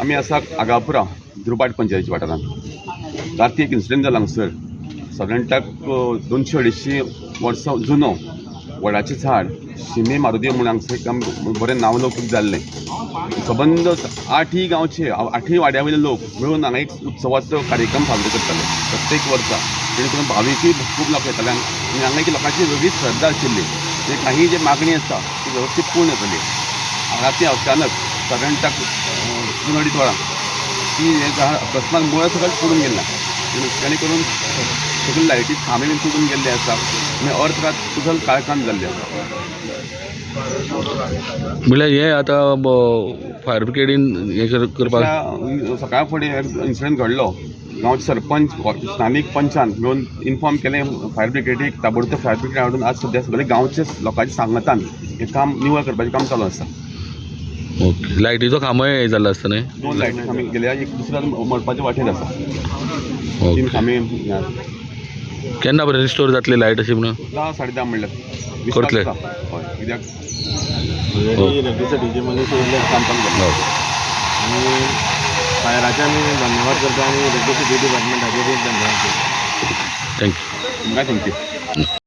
आमी आसा आगापुरा दुर्बाट पंचायतीच्या वाठारांत. राती एक इन्सिडंट जाला हांगसर. सादारणताक 200-250 वर्सां जुनो वडाचें झाड शिमे मारुती म्हणून हांगसर एक बरें नांव लौकीक जाल्लें. सबंद 8 गांवचे 8 वाड्या वयले लोक मेळून हांगा एक उत्सवाचो कार्यक्रम साजरो करताले प्रत्येक वर्सा. जेणे करून भाविकूय खूब लोक येताले आनी हांगा एक लोकांची वेगळीच श्रद्धा आशिल्ली. काही जे मागणी आसा ती वेवस्थीत पूर्ण जातली. राती अचानक सादारणताक 2-2:30 वरां ती हें झाड अकस्मात मुळां सकयल पडून गेलां. जेणे करून सगळे लायटी खांबे बीन तुटून गेल्ले आसा आनी अर्थ रात टोटल काळखांत जाल्ले आसा. म्हळ्यार हें आतां फायर ब्रिगेडीन हें करपाक सकाळ फुडें इन्सिडंट घडलो. गांवचे सरपंच स्थानीक पंचान मेळून इन्फॉर्म केलें फायर ब्रिगेडीक. ताबडतोब फायर ब्रिगेड हाडून आज सद्या सगळे गांवचे लोकांच्या सांगतान हें काम निवळ करपाचें काम चालू आसा. ओके. लायटीचो खांबोय जाल्लो आसता न्हय? 2 लायटी खांबे गेल्या, एक दुसरो मळपाचे वाटेर आसा. 3 खांबे केन्ना बरें रिस्टोर जातली लायट अशी म्हणून? 10-10:30 म्हणल्यार करतले. हय, कित्याक डीजे मनीस काम करता आनी फायराचे आमी धन्यवाद करता आनी इलेक्ट्रिसिटी डिपार्टमेंटाचे बी धन्यवाद करता. थँक्यू. थँक्यू.